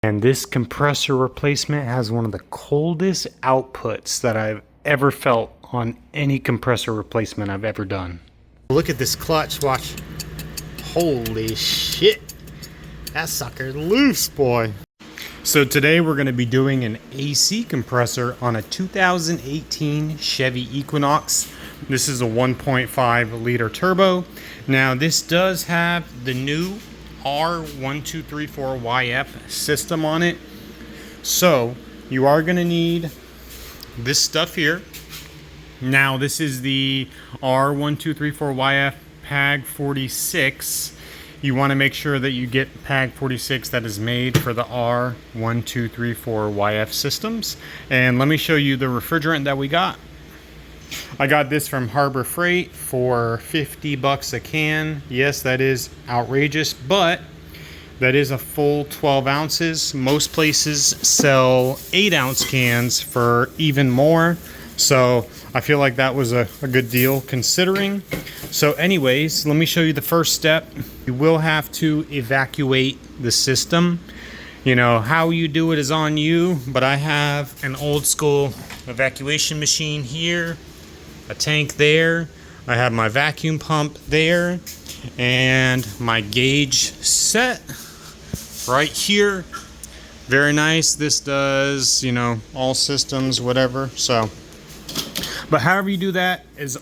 And this compressor replacement has one of the coldest outputs that I've ever felt on any compressor replacement I've ever done. Look at this clutch, watch. Holy shit. That sucker's loose, boy. So today we're going to be doing an AC compressor on a 2018 Chevy Equinox. This is a 1.5 liter turbo. Now this does have the new R1234YF system on it. So you are going to need this stuff here. Now this is the R1234YF PAG 46. You want to make sure that you get PAG 46 that is made for the R1234YF systems. And let me show you the refrigerant that we got. I got this from Harbor Freight for 50 bucks a can. Yes, that is outrageous, but that is a full 12 ounces. Most places sell 8-ounce cans for even more. So I feel like that was a good deal considering. So anyways, let me show you the first step. You will have to evacuate the system. You know, how you do it is on you, but I have an old school evacuation machine here, a tank there. I have my vacuum pump there, and my gauge set right here. Very nice. This does, you know, all systems, whatever. So, but however you do that is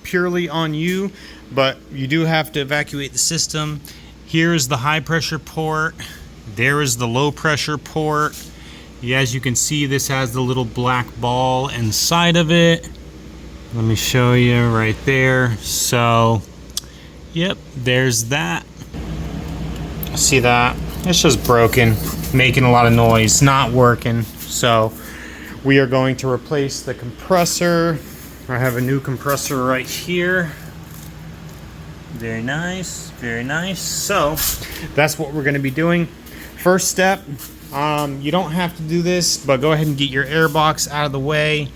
purely on you, but you do have to evacuate the system. Here is the high pressure port. There is the low pressure port. As you can see, this has the little black ball inside of it. Let me show you right there. So, yep, there's that. See that? It's just broken, making a lot of noise, not working. So, we are going to replace the compressor. I have a new compressor right here. Very nice, very nice. So, that's what we're going to be doing. First step, you don't have to do this, but go ahead and get your air box out of the way.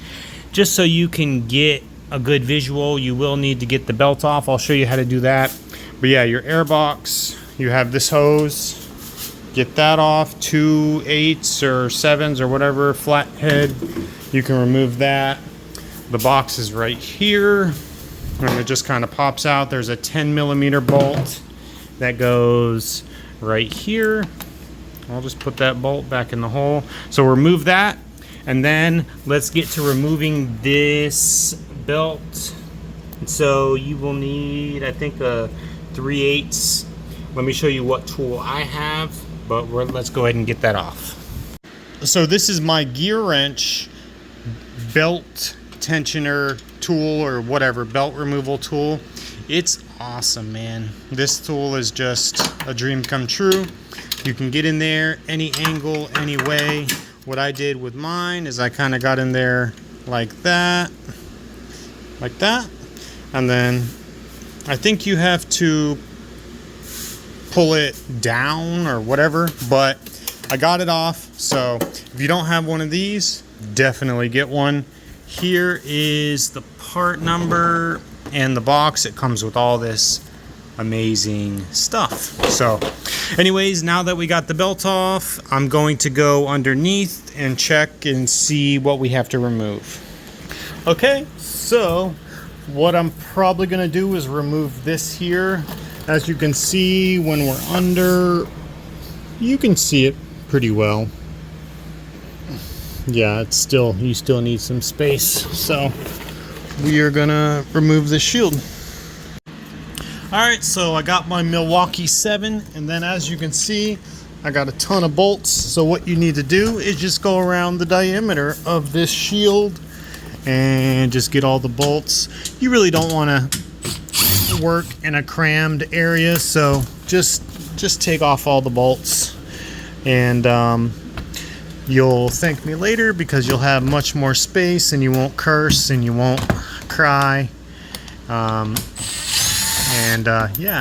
Just so you can get a good visual, you will need to get the belt off. I'll show you how to do that. But yeah, your air box, you have this hose. Get that off, 2 8s or 7s or whatever, flathead. You can remove that. The box is right here, and it just kind of pops out. There's a 10mm bolt that goes right here. I'll just put that bolt back in the hole. So remove that, and then let's get to removing this belt. So you will need, I think, a 3/8. Let me show you what tool I have, but let's go ahead and get that off. So this is my gear wrench belt tensioner tool, or whatever, belt removal tool. It's awesome, man. This tool is just a dream come true. You can get in there any angle, any way. What I did with mine is I kind of got in there like that, and then I think you have to pull it down or whatever, but I got it off. So if you don't have one of these, definitely get one. Here is the part number and the box. It comes with all this amazing stuff. So anyways, now that we got the belt off, I'm going to go underneath and check and see what we have to remove. Okay, so what I'm probably going to do is remove this here. As you can see, when we're under, you can see it pretty well. Yeah, it's still, you still need some space. So we are gonna remove the shield. All right, so I got my Milwaukee 7, and then as you can see, I got a ton of bolts. So what you need to do is just go around the diameter of this shield and just get all the bolts. You really don't want to work in a crammed area, so just take off all the bolts, and you'll thank me later because you'll have much more space and you won't curse and you won't cry. Yeah,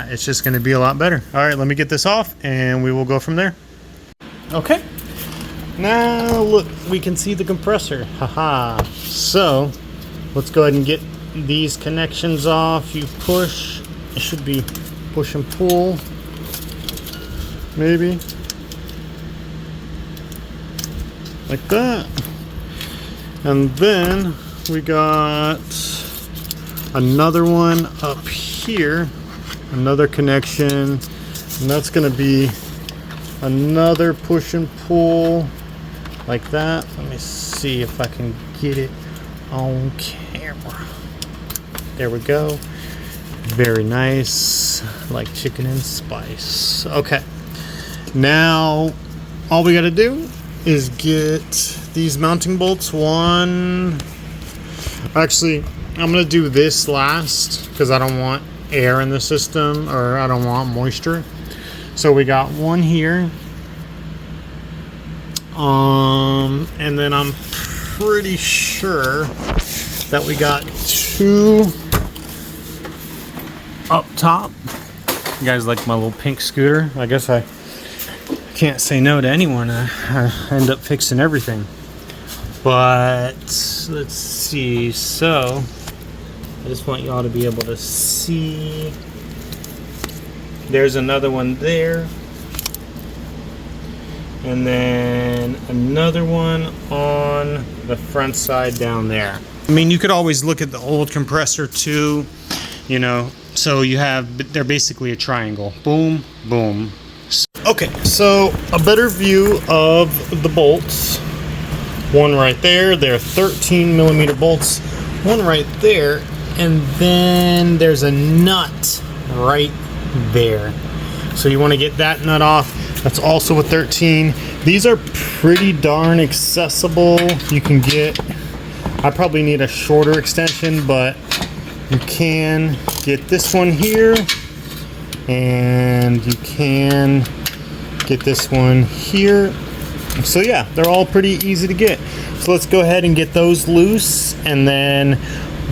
it's just going to be a lot better. All right, let me get this off and we will go from there. Okay, now look, we can see the compressor. Haha. So let's go ahead and get these connections off. You push, it should be push and pull, maybe. like that. And then we got another one up here, another connection, and that's going to be another push and pull like that. Let me see if I can get it on camera. There we go. Very nice, like chicken and spice. Okay, now all we got to do is get these mounting bolts. Actually, I'm gonna do this last because I don't want air in the system, or I don't want moisture. So we got one here, and then I'm pretty sure that we got two up top. You guys like my little pink scooter? I guess I can't say no to anyone. I end up fixing everything. But let's see. So I just want y'all to be able to see. There's another one there. And then another one on the front side down there. I mean, you could always look at the old compressor too, you know. So you have, they're basically a triangle. Boom, boom. Okay, so a better view of the bolts. One right there. They're 13 millimeter bolts. One right there. And then there's a nut right there. So you want to get that nut off. That's also a 13. These are pretty darn accessible. You can get, I probably need a shorter extension, but you can get this one here, and you can get this one here. So yeah, they're all pretty easy to get. So let's go ahead and get those loose, and then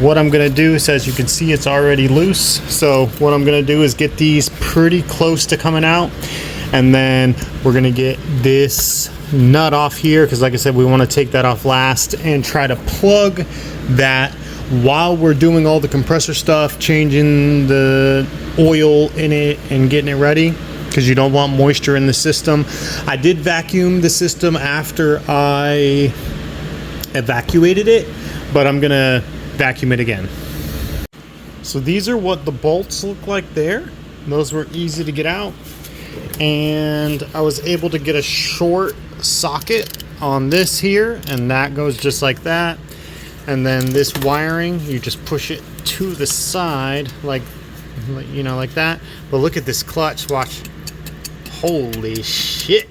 what I'm gonna do is, as you can see, it's already loose. So what I'm gonna do is get these pretty close to coming out, and then we're gonna get this nut off here, because like I said, we want to take that off last and try to plug that while we're doing all the compressor stuff, changing the oil in it and getting it ready, because you don't want moisture in the system. I did vacuum the system after I evacuated it, but I'm gonna vacuum it again. So these are what the bolts look like there. Those were easy to get out, and I was able to get a short socket on this here, and that goes just like that. And then this wiring, you just push it to the side, like you know, like that. But look at this clutch, watch. Holy shit,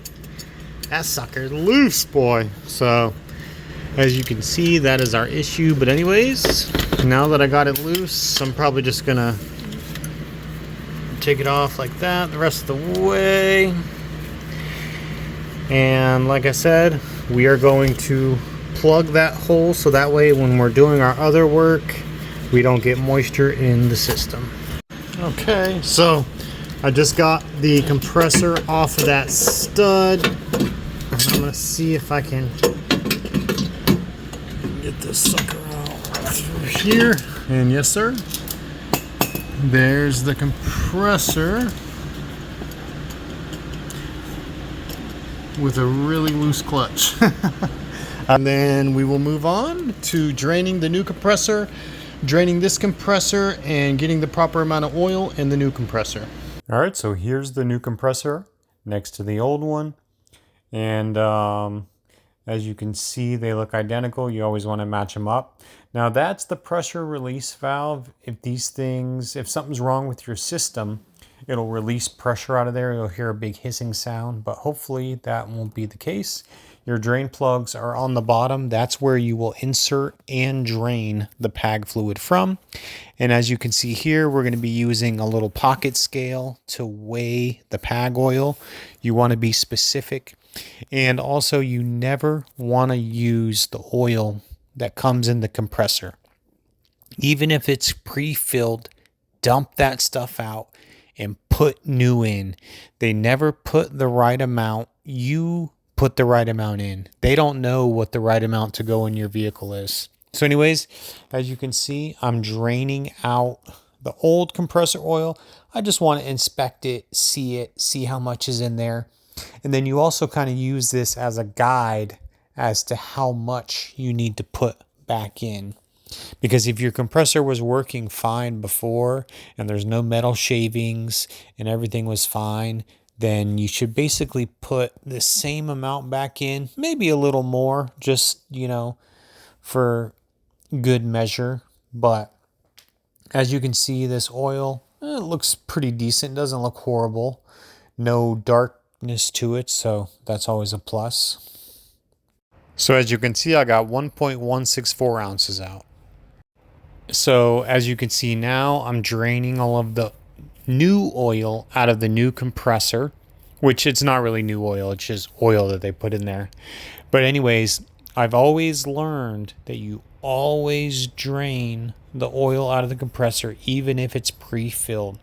that sucker's loose, boy. So as you can see, that is our issue. But anyways, now that I got it loose, I'm probably just gonna take it off like that the rest of the way. And like I said, we are going to plug that hole, so that way when we're doing our other work, we don't get moisture in the system. Okay, so I just got the compressor off of that stud, and I'm gonna see if I can get this sucker out through here. And yes sir, there's the compressor with a really loose clutch. And then we will move on to draining the new compressor, draining this compressor, and getting the proper amount of oil in the new compressor. All right, so here's the new compressor next to the old one. And as you can see, they look identical. You always want to match them up. Now that's the pressure release valve. If something's wrong with your system, it'll release pressure out of there. You'll hear a big hissing sound, but hopefully that won't be the case. Your drain plugs are on the bottom. That's where you will insert and drain the PAG fluid from. And as you can see here, we're going to be using a little pocket scale to weigh the PAG oil. You want to be specific. And also, you never want to use the oil that comes in the compressor. Even if it's pre-filled, dump that stuff out and put new in. They never put the right amount. You put the right amount in. They don't know what the right amount to go in your vehicle is. So anyways, as you can see, I'm draining out the old compressor oil. I just want to inspect it, see how much is in there. And then you also kind of use this as a guide as to how much you need to put back in. Because if your compressor was working fine before and there's no metal shavings and everything was fine, then you should basically put the same amount back in, maybe a little more, just, for good measure. But as you can see, this oil, it looks pretty decent. It doesn't look horrible. No darkness to it, so that's always a plus. So as you can see, I got 1.164 ounces out. So as you can see now, I'm draining all of the new oil out of the new compressor, which it's not really new oil, it's just oil that they put in there. But anyways, I've always learned that you always drain the oil out of the compressor, even if it's pre-filled.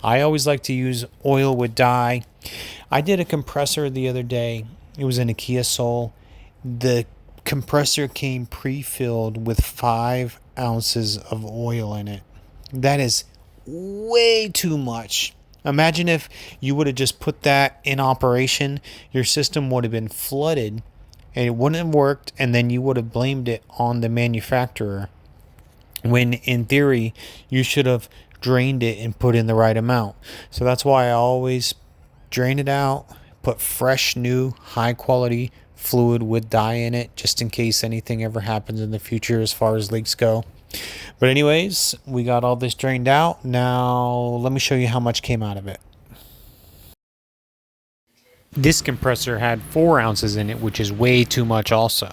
I always like to use oil with dye. I did a compressor the other day. It was in a Kia Soul. The compressor came pre-filled with 5 ounces of oil in it. That is way too much. Imagine if you would have just put that in operation, your system would have been flooded and it wouldn't have worked, and then you would have blamed it on the manufacturer, when in theory you should have drained it and put in the right amount. So that's why I always drain it out, put fresh, new, high quality fluid with dye in it, just in case anything ever happens in the future as far as leaks go. But anyways, we got all this drained out. Now let me show you how much came out of it. This compressor had 4 ounces in it, which is way too much also.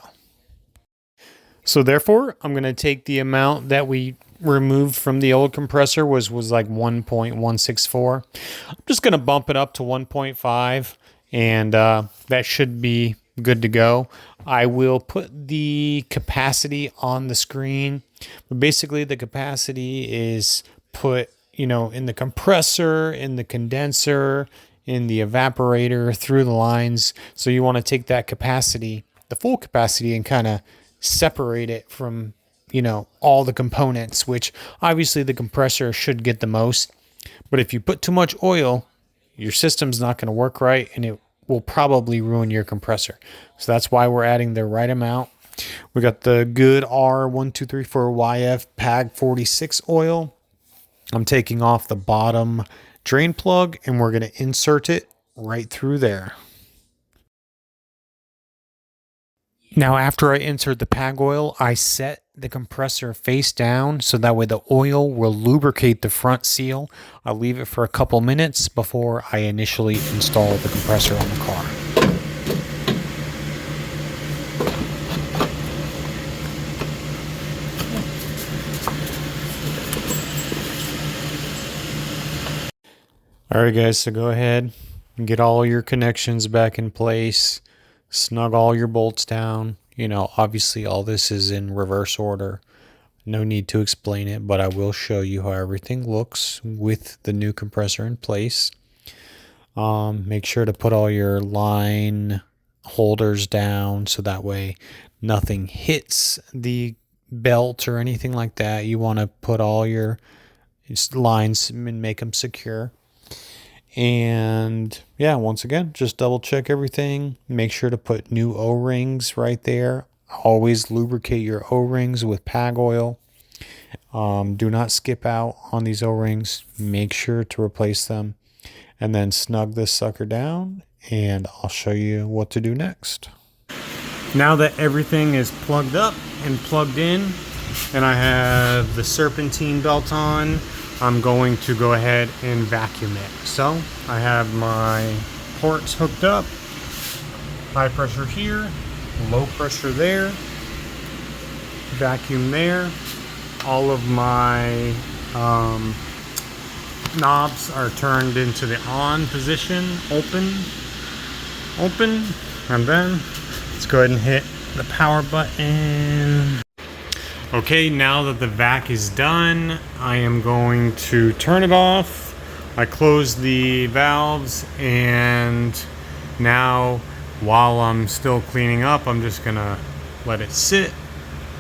So therefore, I'm going to take the amount that we removed from the old compressor, was like 1.164. I'm just going to bump it up to 1.5, and that should be good to go. I will put the capacity on the screen, but basically the capacity is put, in the compressor, in the condenser, in the evaporator, through the lines. So you want to take that capacity, the full capacity, and kind of separate it from, all the components, which obviously the compressor should get the most. But if you put too much oil, your system's not going to work right, and it will probably ruin your compressor. So that's why we're adding the right amount. We got the good R1234YF PAG 46 oil. I'm taking off the bottom drain plug, and we're going to insert it right through there. Now, after I insert the PAG oil, I set the compressor face down so that way the oil will lubricate the front seal. I'll leave it for a couple minutes before I initially install the compressor on the car. All right, guys, so go ahead and get all your connections back in place. Snug all your bolts down. Obviously all this is in reverse order. No need to explain it, but I will show you how everything looks with the new compressor in place. Make sure to put all your line holders down so that way nothing hits the belt or anything like that. You want to put all your lines and make them secure. And yeah, once again, just double check everything. Make sure to put new O-rings right there. Always lubricate your O-rings with PAG oil. Do not skip out on these O-rings. Make sure to replace them. And then snug this sucker down, and I'll show you what to do next. Now that everything is plugged up and plugged in, and I have the serpentine belt on, I'm going to go ahead and vacuum it. So I have my ports hooked up, high pressure here, low pressure there, vacuum there. All of my knobs are turned into the on position, open, and then let's go ahead and hit the power button. Okay, now that the vac is done, I am going to turn it off. I close the valves, and now while I'm still cleaning up, I'm just gonna let it sit.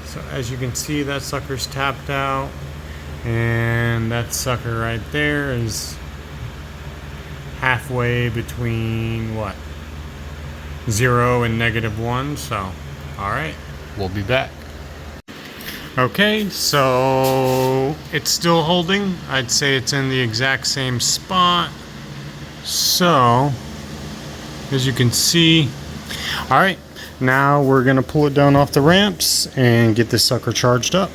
So as you can see, that sucker's tapped out, and that sucker right there is halfway between 0 and -1. So All right, we'll be back. Okay, so it's still holding. I'd say it's in the exact same spot. So, as you can see, all right, now we're gonna pull it down off the ramps and get this sucker charged up.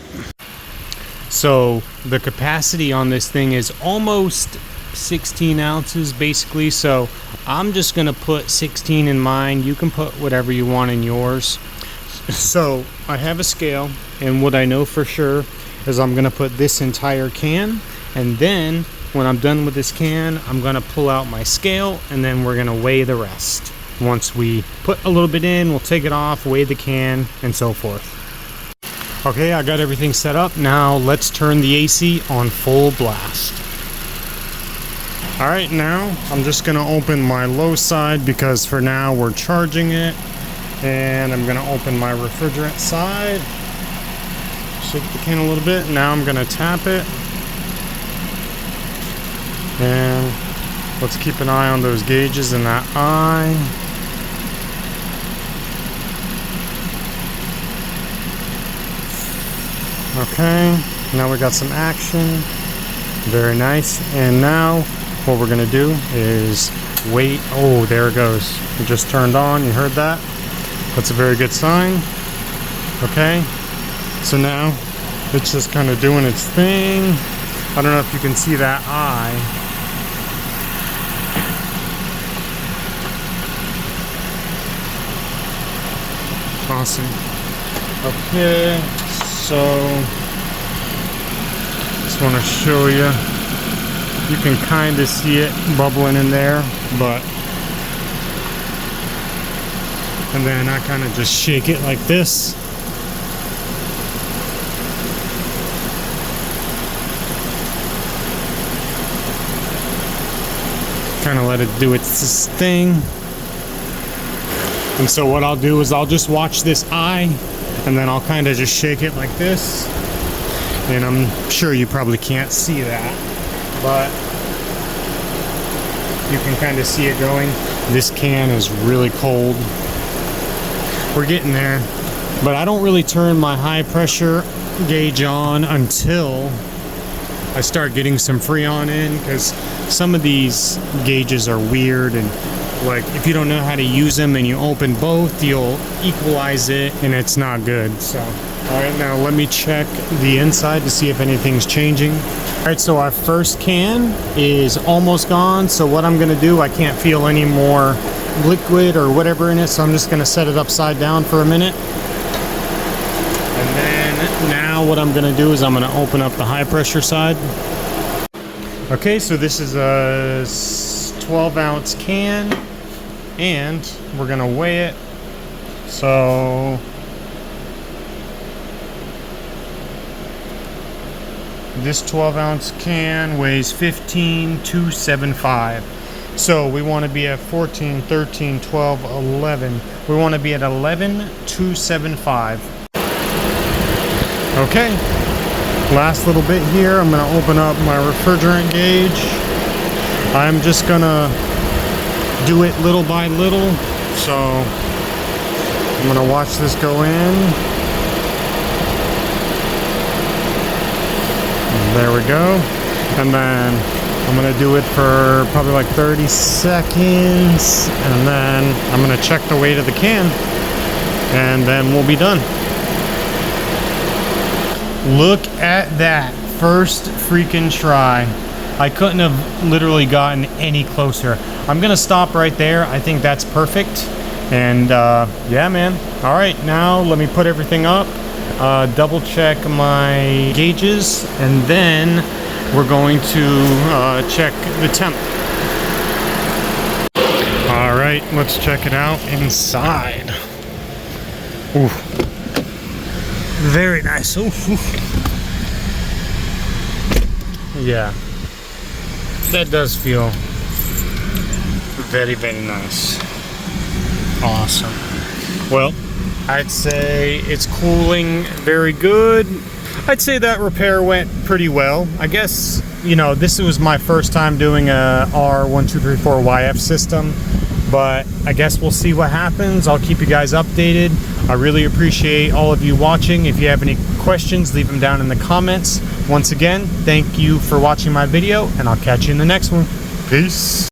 So the capacity on this thing is almost 16 ounces basically, so I'm just gonna put 16 in mine. You can put whatever you want in yours. So I have a scale, and what I know for sure is I'm gonna put this entire can, and then when I'm done with this can, I'm gonna pull out my scale, and then we're gonna weigh the rest. Once we put a little bit in, we'll take it off, weigh the can, and so forth. Okay, I got everything set up. Now let's turn the AC on full blast. All right, now I'm just gonna open my low side because for now we're charging it. And I'm gonna open my refrigerant side. Shake the can a little bit. Now I'm gonna tap it. And let's keep an eye on those gauges in that eye. Okay, now we got some action. Very nice. And now what we're gonna do is wait. Oh, there it goes. It just turned on. You heard that? That's a very good sign. Okay, so now it's just kind of doing its thing. I don't know if you can see that eye. Awesome. Okay, so just want to show you. You can kind of see it bubbling in there, but and then I kind of just shake it like this. Kind of let it do its thing. And so what I'll do is I'll just watch this eye, and then I'll kind of just shake it like this. And I'm sure you probably can't see that, but you can kind of see it going. This can is really cold. We're getting there, but I don't really turn my high pressure gauge on until I start getting some Freon in, because some of these gauges are weird, and like if you don't know how to use them and you open both, you'll equalize it and it's not good. So all right, now let me check the inside to see if anything's changing. All right, so our first can is almost gone. So what I'm gonna do, I can't feel any more liquid or whatever in it, so I'm just gonna set it upside down for a minute. And then now what I'm gonna do is I'm gonna open up the high pressure side. Okay, so this is a 12-ounce can, and we're gonna weigh it. So this 12-ounce can weighs 15,275. So we want to be at 14, 13, 12, 11. We want to be at 11,275. Okay, last little bit here. I'm going to open up my refrigerant gauge. I'm just going to do it little by little. So I'm going to watch this go in. There we go. And then I'm gonna do it for probably like 30 seconds, and then I'm gonna check the weight of the can, and then we'll be done. Look at that, first freaking try. I couldn't have literally gotten any closer. I'm gonna stop right there. I think that's perfect. And yeah, man. All right, now let me put everything up, double check my gauges, and then we're going to check the temp. All right, let's check it out inside. Ooh, very nice. Ooh. Yeah, that does feel very, very nice. Awesome. Well, I'd say it's cooling very good. I'd say that repair went pretty well. I guess, you know, this was my first time doing a R1234YF system, but I guess we'll see what happens. I'll keep you guys updated. I really appreciate all of you watching. If you have any questions, leave them down in the comments. Once again, thank you for watching my video, and I'll catch you in the next one. Peace.